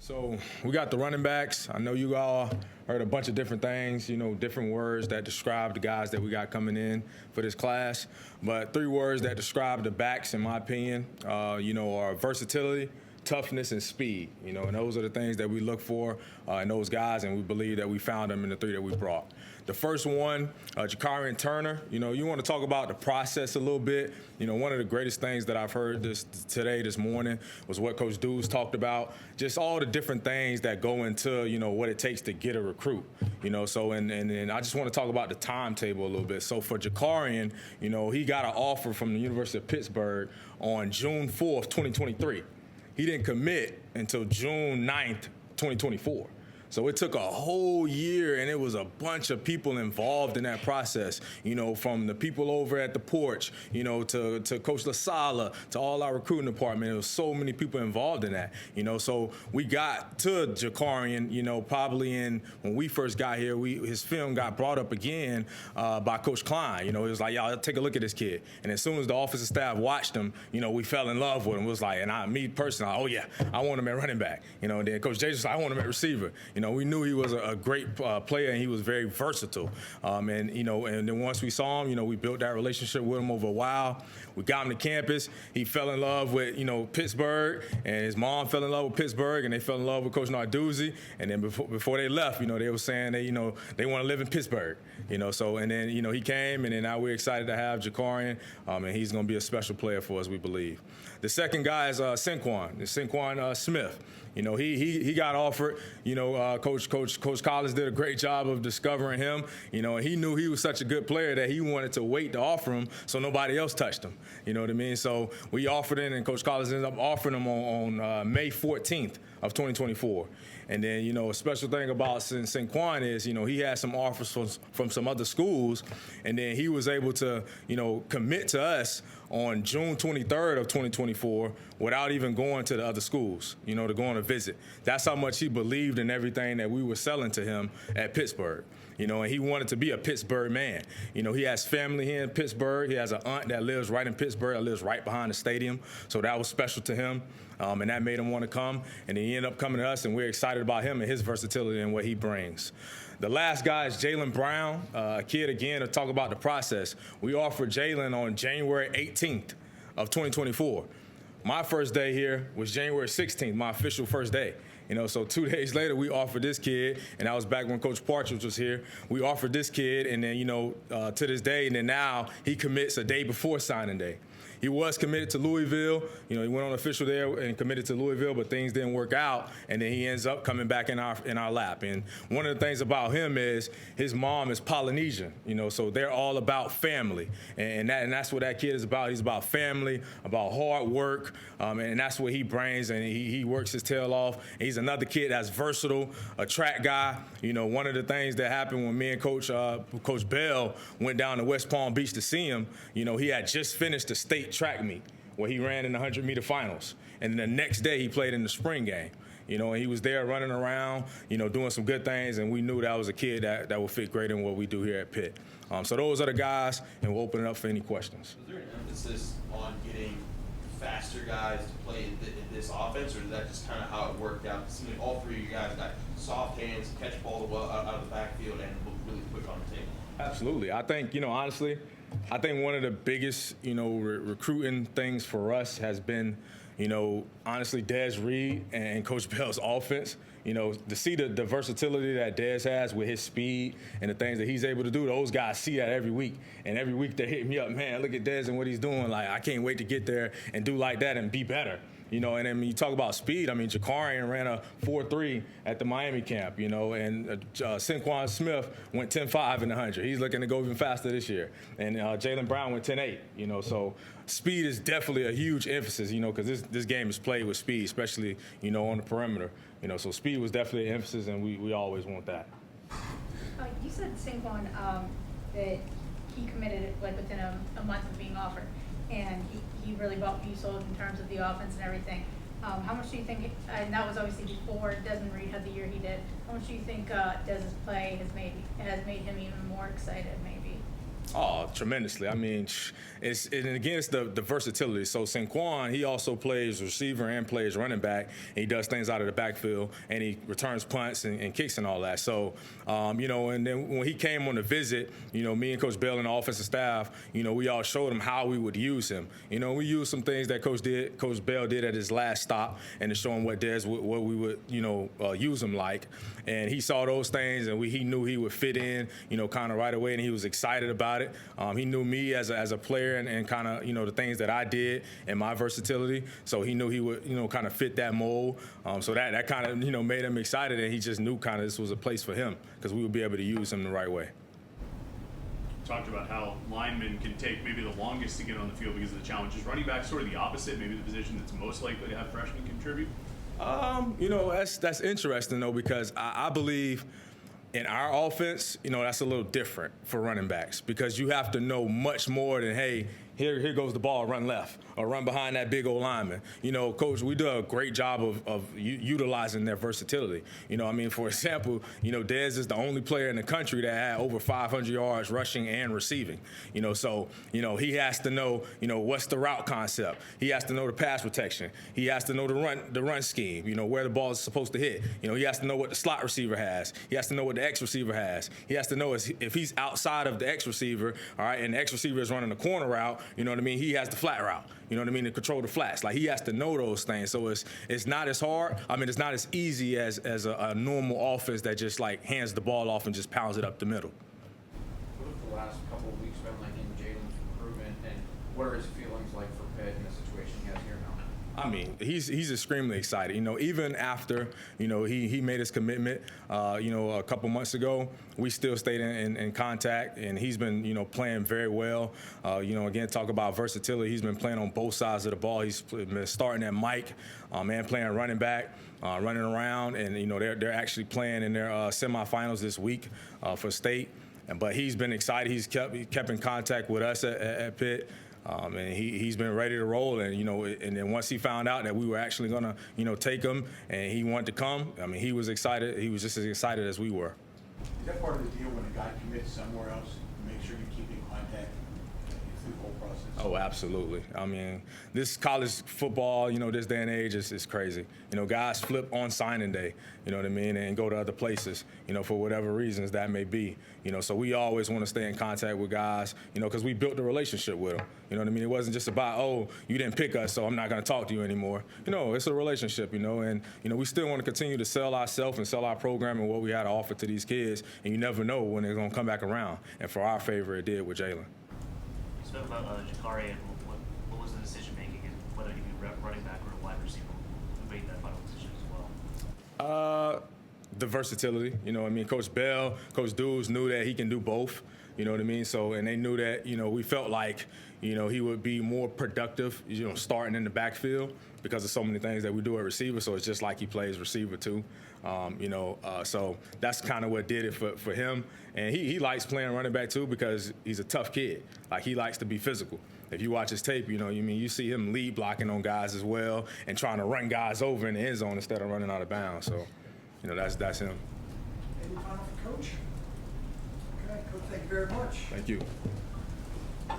So we got the running backs. I know you all heard a bunch of different things, different words that describe the guys that we got coming in for this class. But 3 words that describe the backs, in my opinion, are versatility, toughness, and speed. And those are the things that we look for in those guys, and we believe that we found them in the 3 that we brought. The first one, Jakarian Turner. You want to talk about the process a little bit. One of the greatest things that I've heard this morning was what Coach Dews talked about. Just all the different things that go into what it takes to get a recruit. So and I just want to talk about the timetable a little bit. So for Jakarian, he got an offer from the University of Pittsburgh on June 4th, 2023. He didn't commit until June 9th, 2024. So it took a whole year, and it was a bunch of people involved in that process, from the people over at the porch, to Coach LaSala, to all our recruiting department. There was so many people involved in that, So we got to Jakarian, probably when we first got here, his film got brought up again by Coach Klein. It was like, y'all take a look at this kid. And as soon as the offensive staff watched him, we fell in love with him. It was like, and me personally, oh yeah, I want him at running back. And then Coach Jason said, I want him at receiver. We knew he was a great player, and he was very versatile. And then once we saw him, we built that relationship with him over a while. We got him to campus. He fell in love with, Pittsburgh, and his mom fell in love with Pittsburgh, and they fell in love with Coach Narduzzi. And then before they left, they were saying they want to live in Pittsburgh. So and then he came, and then now we're excited to have Jakarian, and he's going to be a special player for us, we believe. The second guy is Synkwan Smith. He got offered. Coach Collins did a great job of discovering him. And he knew he was such a good player that he wanted to wait to offer him so nobody else touched him. You know what I mean? So we offered him, and Coach Collins ended up offering him on May 14th of 2024. And then, a special thing about Synkwan is, he had some offers from some other schools, and then he was able to, commit to us on June 23rd of 2024 without even going to the other schools, to go on a visit. That's how much he believed in everything that we were selling to him at Pittsburgh. And he wanted to be a Pittsburgh man. He has family here in Pittsburgh. He has an aunt that lives right in Pittsburgh, that lives right behind the stadium. So that was special to him, and that made him want to come. And he ended up coming to us, and we're excited about him and his versatility and what he brings. The last guy is Jaylin Brown, a kid, again, to talk about the process. We offered Jaylin on January 18th of 2024. My first day here was January 16th, my official first day. So 2 days later, we offered this kid, and that was back when Coach Partridge was here. We offered this kid, and then, to this day, and then now he commits a day before signing day. He was committed to Louisville. He went on official there and committed to Louisville, but things didn't work out, and then he ends up coming back in our lap. And one of the things about him is his mom is Polynesian, so they're all about family, and that's what that kid is about. He's about family, about hard work, and that's what he brings, and he works his tail off. And he's another kid that's versatile, a track guy. One of the things that happened when me and Coach Bell went down to West Palm Beach to see him, he had just finished the state track meet where he ran in the 100-meter finals. And then the next day he played in the spring game. And he was there running around, doing some good things, and we knew that was a kid that would fit great in what we do here at Pitt. So those are the guys, and we'll open it up for any questions. Was there an emphasis on getting faster guys to play in this offense, or is that just kind of how it worked out? It seemed like all 3 of you guys got soft hands, catch ball well out of the backfield, and look really quick on the table. Absolutely. I think, honestly, one of the biggest, recruiting things for us has been, honestly, Dez Reed and Coach Bell's offense. To see the versatility that Dez has with his speed and the things that he's able to do, those guys see that every week. And every week they hit me up, man, look at Dez and what he's doing. Like, I can't wait to get there and do like that and be better. And then when you talk about speed, Jakarian ran a 4.3 at the Miami camp, and Synkwan Smith went 10.5 in the 100. He's looking to go even faster this year. And Jaylin Brown went 10.8, so speed is definitely a huge emphasis, because this game is played with speed, especially, on the perimeter. So speed was definitely an emphasis, and we always want that. You said Synkwan that he committed within a month of being offered, and he really bought you sold in terms of the offense and everything. How much do you think, and that was obviously before Desmond Reed had the year he did, how much do you think Dez's play has made him even more excited maybe? Oh, tremendously. I mean, it's the versatility. So Synkwan, he also plays receiver and plays running back, and he does things out of the backfield, and he returns punts and kicks and all that. So, and then when he came on the visit, me and Coach Bell and the offensive staff, we all showed him how we would use him. We used some things that Coach Bell did at his last stop, and to show him what we would, use him like. And he saw those things, and he knew he would fit in, kind of right away, and he was excited about it. He knew me as a player and kind of, the things that I did and my versatility. So he knew he would, kind of fit that mold. So that kind of, made him excited, and he just knew kind of this was a place for him because we would be able to use him the right way. Talked about how linemen can take maybe the longest to get on the field because of the challenges. Running back, sort of the opposite, maybe the position that's most likely to have freshmen contribute. That's interesting though, because I believe in our offense, that's a little different for running backs because you have to know much more than, hey, here goes the ball, run left, or run behind that big old lineman. Coach, we do a great job of utilizing their versatility. For example, Dez is the only player in the country that had over 500 yards rushing and receiving. So he has to know, what's the route concept. He has to know the pass protection. He has to know the run scheme, where the ball is supposed to hit. He has to know what the slot receiver has. He has to know what the X receiver has. He has to know if he's outside of the X receiver, all right, and the X receiver is running the corner route, he has the flat route, to control the flats. Like, he has to know those things. So it's not as hard. It's not as easy as a normal offense that just, like, hands the ball off and just pounds it up the middle. What have the last couple of weeks been like in Jalen's improvement, and what are his feelings like for Pitt in the situation he has here now? He's extremely excited. Even after, he made his commitment, a couple months ago, we still stayed in contact, and he's been, playing very well. Again, talk about versatility. He's been playing on both sides of the ball. He's been starting at Mike and playing running back, running around, and, they're actually playing in their semifinals this week for state. But he's been excited. He kept in contact with us at Pitt. And he's been ready to roll, and and then once he found out that we were actually gonna take him and he wanted to come, he was excited. He was just as excited as we were. Is that part of the deal when a guy commits somewhere else? Make sure you keep in contact through the whole process. Oh, absolutely. This college football, this day and age is crazy. Guys flip on signing day, and go to other places, for whatever reasons that may be. So we always want to stay in contact with guys, because we built a relationship with them. It wasn't just about, oh, you didn't pick us, so I'm not going to talk to you anymore. It's a relationship, and, we still want to continue to sell ourselves and sell our program and what we had to offer to these kids, and you never know when they're going to come back around. And for our favor, it did with Jaylin. Spoke about Jakari and what was the decision making and whether he be running back or a wide receiver? Who made that final decision as well? The versatility. Coach Bell, Coach Dews knew that he can do both. So, and they knew that, we felt like, he would be more productive, starting in the backfield because of so many things that we do at receiver. So it's just like he plays receiver too. So that's kind of what did it for him. And he likes playing running back too because he's a tough kid. Like, he likes to be physical. If you watch his tape, you see him lead blocking on guys as well and trying to run guys over in the end zone instead of running out of bounds. So, that's him. Any final for Coach? Okay, Coach, thank you very much. Thank you. Hey.